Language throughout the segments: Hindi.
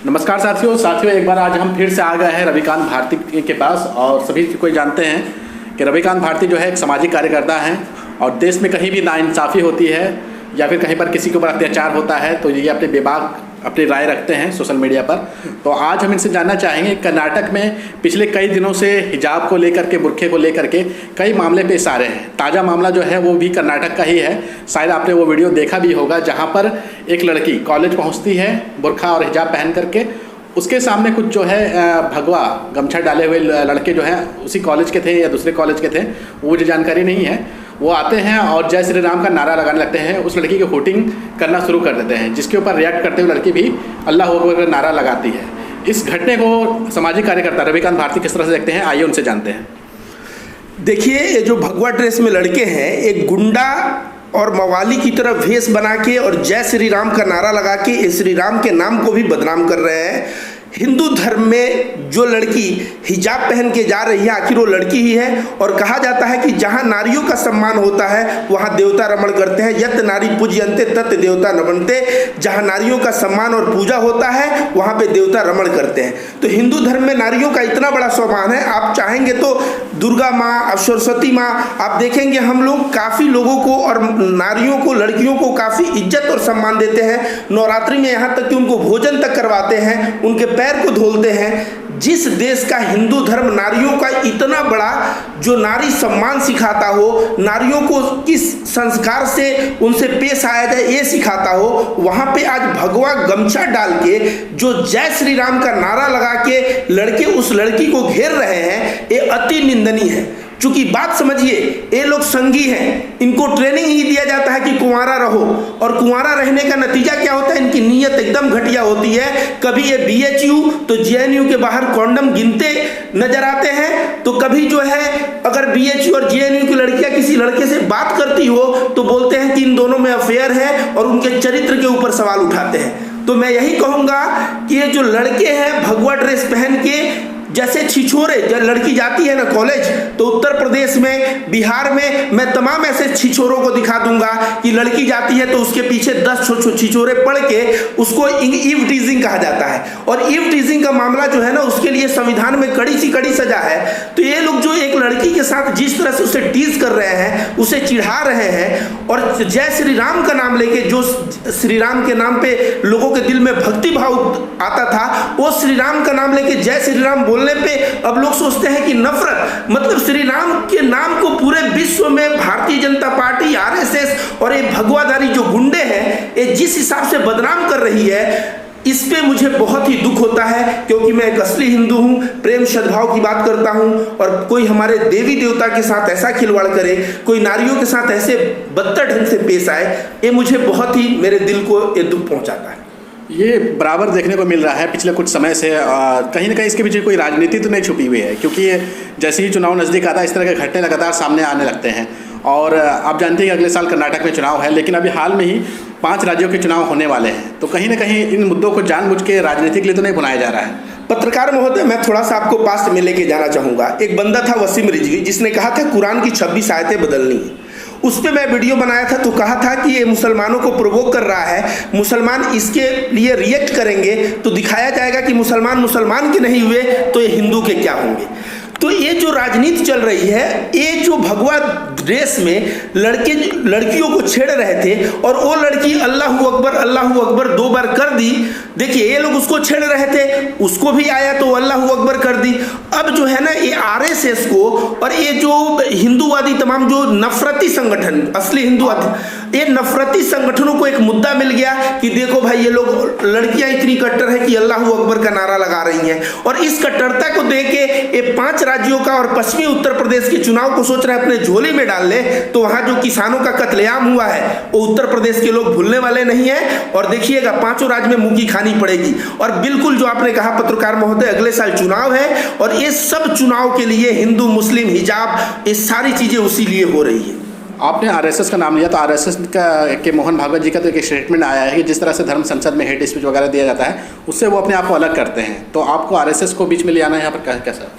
नमस्कार साथियों, एक बार आज हम फिर से आ गए हैं रविकांत भारती के पास। और सभी कोई जानते हैं कि रविकांत भारती जो है एक सामाजिक कार्यकर्ता हैं और देश में कहीं भी नाइंसाफ़ी होती है या फिर कहीं पर किसी के ऊपर अत्याचार होता है तो ये अपने बेबाक अपनी राय रखते हैं सोशल मीडिया पर। तो आज हम इनसे जानना चाहेंगे, कर्नाटक में पिछले कई दिनों से हिजाब को लेकर के, बुर्खे को लेकर के कई मामले पेश आ रहे हैं। ताज़ा मामला जो है वो भी कर्नाटक का ही है। शायद आपने वो वीडियो देखा भी होगा जहाँ पर एक लड़की कॉलेज पहुँचती है बुर्खा और हिजाब पहन करके, उसके सामने कुछ जो है भगवा गमछा डाले हुए लड़के जो हैं उसी कॉलेज के थे या दूसरे कॉलेज के थे, वो मुझे जानकारी नहीं है। वो आते हैं और जय श्री राम का नारा लगाने लगते हैं, उस लड़की की हुटिंग करना शुरू कर देते हैं, जिसके ऊपर रिएक्ट करते हुए लड़की भी अल्लाह अकबर का नारा लगाती है। इस घटने को सामाजिक कार्यकर्ता रविकांत भारती किस तरह से देखते हैं, आइए उनसे जानते हैं। देखिए, ये जो भगवा ड्रेस में लड़के हैं, एक गुंडा और मवाली की तरह भेष बना के और जय श्री राम का नारा लगा के श्री राम के नाम को भी बदनाम कर रहे हैं। हिंदू धर्म में जो लड़की हिजाब पहन के जा रही है, आखिर वो लड़की ही है। और कहा जाता है कि जहाँ नारियों का सम्मान होता है वहाँ देवता रमण करते हैं। यत नारी पूज्यन्ते तत् देवता नमनते। जहाँ नारियों का सम्मान और पूजा होता है वहाँ पे देवता रमण करते हैं। तो हिंदू धर्म में नारियों का इतना बड़ा सम्मान है, आप चाहेंगे तो दुर्गा माँ, सरस्वती माँ, आप देखेंगे हम लोग काफ़ी लोगों को और नारियों को, लड़कियों को काफ़ी इज्जत और सम्मान देते हैं। नवरात्रि में यहाँ तक कि उनको भोजन तक करवाते हैं, उनके पैर को धोते हैं। जिस देश का हिंदू धर्म नारियों का इतना बड़ा जो नारी सम्मान सिखाता हो, नारियों को किस संस्कार से उनसे पेश आया जाए ये सिखाता हो, वहाँ पे आज भगवा गमछा डाल के जो जय श्री राम का नारा लगा के लड़के उस लड़की को घेर रहे हैं, ये अति निंदनीय है। चूंकि बात समझिए, ये लोग संगी हैं, इनको ट्रेनिंग ही दिया जाता है कि कुंवारा रहो, और कुंवारा रहने का नतीजा क्या होता है, इनकी नीयत एकदम घटिया होती है। कभी ये BHU तो JNU के बाहर कॉन्डम गिनते नजर आते हैं, तो कभी जो है अगर BHU और JNU की लड़कियां किसी लड़के से बात करती हो तो बोलते हैं कि इन दोनों में अफेयर है और उनके चरित्र के ऊपर सवाल उठाते हैं। तो मैं यही कहूँगा कि ये जो लड़के हैं भगवा ड्रेस पहन के, जैसे छिछोरे, जब लड़की जाती है ना कॉलेज, तो उत्तर प्रदेश में, बिहार में मैं तमाम ऐसे छिछोरों को दिखा दूंगा कि लड़की जाती है तो उसके पीछे 10 छिछोरे पढ़ के उसको ईव टीजिंग कहा जाता है। और ईव टीजिंग का मामला जो है ना, उसके लिए संविधान में कड़ी सी कड़ी सजा है। तो ये लोग जो एक लड़की के साथ जिस तरह से उसे टीज कर रहे हैं, उसे चिढ़ा रहे हैं, और जय श्री राम का नाम लेके, जो श्री राम के नाम पे लोगों के दिल में भक्ति भाव आता था, वो श्री राम का नाम लेके जय श्री राम बोलने पे अब लोग सोचते हैं कि नफरत। मतलब श्री राम के नाम को पूरे विश्व में भारतीय जनता पार्टी, RSS और ये भगवाधारी जो गुंडे हैं, ये जिस हिसाब से बदनाम कर रही है, इस पे मुझे बहुत ही दुख होता है। क्योंकि मैं एक असली हिंदू हूँ, प्रेम सद्भाव की बात करता हूँ, और कोई हमारे देवी देवता के साथ ऐसा खिलवाड़ करे, कोई नारियों के साथ ऐसे बदतर ढंग से पेश आए, ये मुझे बहुत ही, मेरे दिल को ये दुख पहुँचाता है। ये बराबर देखने को मिल रहा है पिछले कुछ समय से। कहीं ना कहीं इसके पीछे कोई राजनीति तो नहीं छुपी हुई है, क्योंकि जैसे ही चुनाव नज़दीक आता है इस तरह के घटने लगातार सामने आने लगते हैं। और आप जानते हैं कि अगले साल कर्नाटक में चुनाव है, लेकिन अभी हाल में ही 5 राज्यों के चुनाव होने वाले हैं। तो कहीं ना कहीं इन मुद्दों को जानबूझ के राजनीति के लिए तो नहीं बनाया जा रहा है। पत्रकार महोदय, मैं थोड़ा सा आपको पास्ट में लेके जाना चाहूँगा। एक बंदा था वसीम रिजवी, जिसने कहा था कुरान की 26 आयतें बदलनी है। उस पर मैं वीडियो बनाया था, तो कहा था कि ये मुसलमानों को प्रोवोक कर रहा है, मुसलमान इसके लिए रिएक्ट करेंगे तो दिखाया जाएगा कि मुसलमान के नहीं हुए तो ये हिंदू के क्या होंगे। तो ये जो राजनीति चल रही है, ये जो भगवा ड्रेस में लड़कियों को छेड़ रहे थे, और वो लड़की अल्लाहू अकबर 2 बार कर दी। देखिए, ये लोग उसको छेड़ रहे थे, उसको भी आया तो अल्लाहू अकबर कर दी। अब जो है ना, ये RSS को और ये जो हिंदूवादी तमाम जो नफरती संगठन, असली हिंदूवादी, ये नफरती संगठनों को एक मुद्दा मिल गया कि देखो भाई, ये लोग लड़कियां इतनी कट्टर है कि अल्लाहू अकबर का नारा लगा रही हैं। और इस कट्टरता को देख के ये 5 राज्यों का और पश्चिमी उत्तर प्रदेश के चुनाव को सोच रहे हैं अपने झोली में डाल ले, तो वहां जो किसानों का कत्लेआम हुआ है वो उत्तर प्रदेश के लोग भूलने वाले नहीं है। और देखिएगा, 5 राज्य में मुंह की खानी पड़ेगी। और बिल्कुल जो आपने कहा पत्रकार महोदय, अगले साल चुनाव है, और ये सब चुनाव के लिए हिंदू, मुस्लिम, हिजाब, ये सारी चीजें उसी लिए हो रही है। आपने RSS का नाम लिया, तो RSS के मोहन भागवत जी का तो एक स्टेटमेंट आया है कि जिस तरह से धर्म संसद में हेट स्पीच वगैरह दिया जाता है, उससे वो अपने आप को अलग करते हैं। तो आपको RSS को बीच में ले आना यहाँ पर कैसा?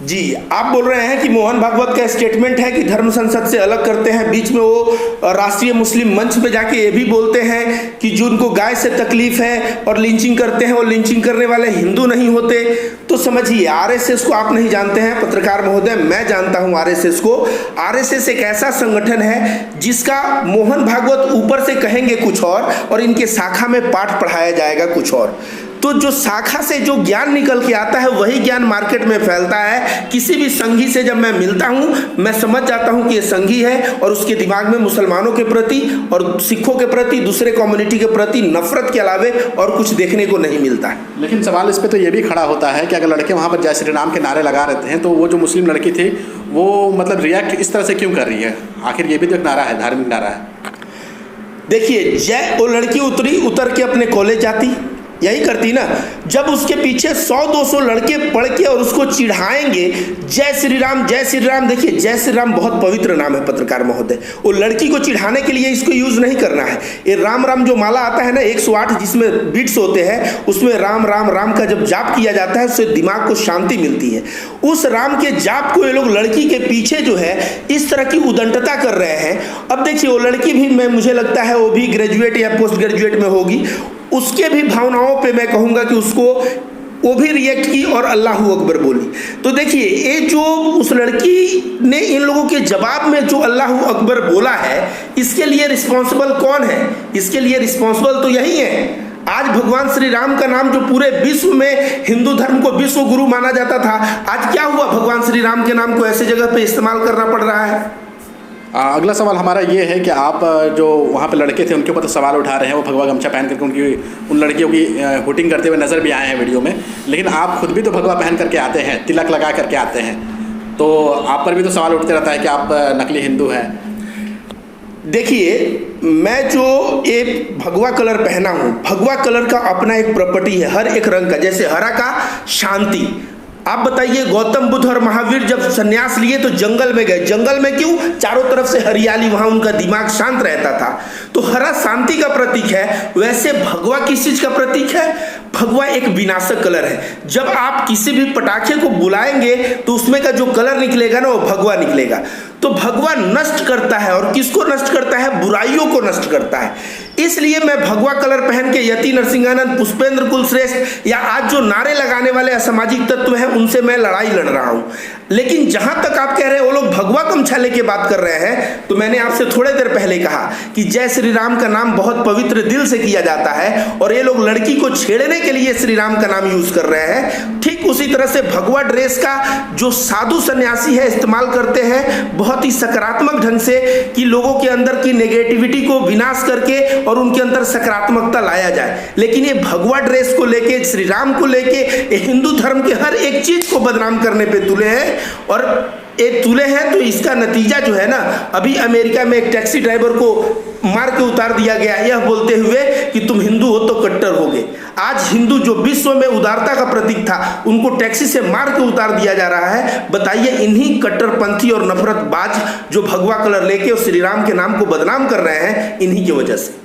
जी, आप बोल रहे हैं कि मोहन भागवत का स्टेटमेंट है कि धर्म संसद से अलग करते हैं, बीच में वो राष्ट्रीय मुस्लिम मंच पे जाके ये भी बोलते हैं कि जो उनको गाय से तकलीफ है और लिंचिंग करते हैं, वो लिंचिंग करने वाले हिंदू नहीं होते। तो समझिए, आरएसएस को आप नहीं जानते हैं पत्रकार महोदय, मैं जानता हूं आरएसएस को। आरएसएस एक ऐसा संगठन है जिसका मोहन भागवत ऊपर से कहेंगे कुछ और इनके शाखा में पाठ पढ़ाया जाएगा कुछ और। तो जो शाखा से जो ज्ञान निकल के आता है वही ज्ञान मार्केट में फैलता है। किसी भी संघी से जब मैं मिलता हूं, मैं समझ जाता हूं कि ये संघी है और उसके दिमाग में मुसलमानों के प्रति और सिखों के प्रति, दूसरे कम्युनिटी के प्रति नफरत के अलावे और कुछ देखने को नहीं मिलता है। लेकिन सवाल इस पे तो ये भी खड़ा होता है कि अगर लड़के वहाँ पर जय श्री राम के नारे लगा रहते हैं तो वो जो मुस्लिम लड़की थी वो मतलब रिएक्ट इस तरह से क्यों कर रही है? आखिर ये भी तो एक नारा है, धार्मिक नारा है। देखिए, वो लड़की उतर के अपने कॉलेज जाती, यही करती ना। जब उसके पीछे 100-200 लड़के पढ़ के और उसको चिढ़ाएंगे जय श्री राम जय श्री राम। देखिए, जय श्री राम बहुत पवित्र नाम है पत्रकार महोदय, वो लड़की को चिढ़ाने के लिए इसको यूज नहीं करना है। ये राम राम जो माला आता है ना 108 जिसमें बीट्स होते हैं, उसमें राम राम राम का जब जाप किया जाता है उससे दिमाग को शांति मिलती है। उस राम के जाप को ये लोग लड़की के पीछे जो है इस तरह की उदंडता कर रहे हैं। अब देखिए, वो लड़की भी मुझे लगता है वो भी ग्रेजुएट या पोस्ट ग्रेजुएट में होगी, उसके भी भावनाओं पे मैं कहूँगा कि वो भी रिएक्ट की और अल्लाहू अकबर बोली। तो देखिए, ये जो उस लड़की ने इन लोगों के जवाब में जो अल्लाहू अकबर बोला है, इसके लिए रिस्पॉन्सिबल कौन है? इसके लिए रिस्पॉन्सिबल तो यही है। आज भगवान श्री राम का नाम जो पूरे विश्व में हिंदू धर्म को विश्व गुरु माना जाता था, आज क्या हुआ? भगवान श्री राम के नाम को ऐसे जगह पे इस्तेमाल करना पड़ रहा है। अगला सवाल हमारा ये है कि आप जो वहाँ पे लड़के थे उनके ऊपर तो सवाल उठा रहे हैं, वो भगवा गमछा पहन करके उन लड़कियों की हुटिंग करते हुए नज़र भी आए हैं वीडियो में, लेकिन आप खुद भी तो भगवा पहन करके आते हैं, तिलक लगा करके आते हैं, तो आप पर भी तो सवाल उठते रहता है कि आप नकली हिंदू हैं। देखिए, मैं जो एक भगवा कलर पहना हूँ, भगवा कलर का अपना एक प्रॉपर्टी है, हर एक रंग का। जैसे हरा का शांति। आप बताइए, गौतम बुद्ध और महावीर जब संन्यास लिए तो जंगल में गए। जंगल में क्यों? चारों तरफ से हरियाली, वहां उनका दिमाग शांत रहता था। तो हरा शांति का प्रतीक है। वैसे भगवा किस चीज का प्रतीक है? भगवा एक विनाशक कलर है। जब आप किसी भी पटाखे को बुलाएंगे तो उसमें का जो कलर निकलेगा ना, वो भगवा निकलेगा। तो भगवा नष्ट करता है, और किसको नष्ट करता है? बुराइयों को नष्ट करता है। इसलिए मैं भगवा कलर पहन के यति नरसिंहानंद, पुष्पेंद्र कुलश्रेष्ठ या आज जो नारे लगाने वाले असामाजिक तत्व हैं उनसे मैं लड़ाई लड़ रहा हूं। लेकिन जहां तक आप कह रहे हैं वो लोग भगवा गमछा लेके बात कर रहे हैं, तो मैंने आपसे थोड़े देर पहले कहा कि जय श्री राम का नाम बहुत पवित्र दिल से किया जाता है और ये लोग लड़की को छेड़ने के लिए श्री राम का नाम यूज कर रहे हैं। ठीक उसी तरह से भगवा ड्रेस का जो साधु सन्यासी है इस्तेमाल करते हैं बहुत ही सकारात्मक ढंग से, कि लोगों के अंदर की नेगेटिविटी को विनाश करके और उनके अंदर सकारात्मकता लाया जाए। लेकिन ये भगवा ड्रेस को लेके, श्री राम को लेके, हिंदू धर्म के हर एक चीज को बदनाम करने पे तुले हैं। और ये तुले हैं तो इसका नतीजा जो है ना, अभी अमेरिका में एक टैक्सी ड्राइवर को मार के उतार दिया गया, यह बोलते हुए कि तुम हिंदू हो तो कट्टर होगे। आज हिंदू जो विश्व में उदारता का प्रतीक था, उनको टैक्सी से मार के उतार दिया जा रहा है। बताइए, इन्हीं कट्टरपंथी और नफरतबाज जो भगवा कलर लेके और श्री राम के नाम को बदनाम कर रहे हैं, इन्हीं की वजह से।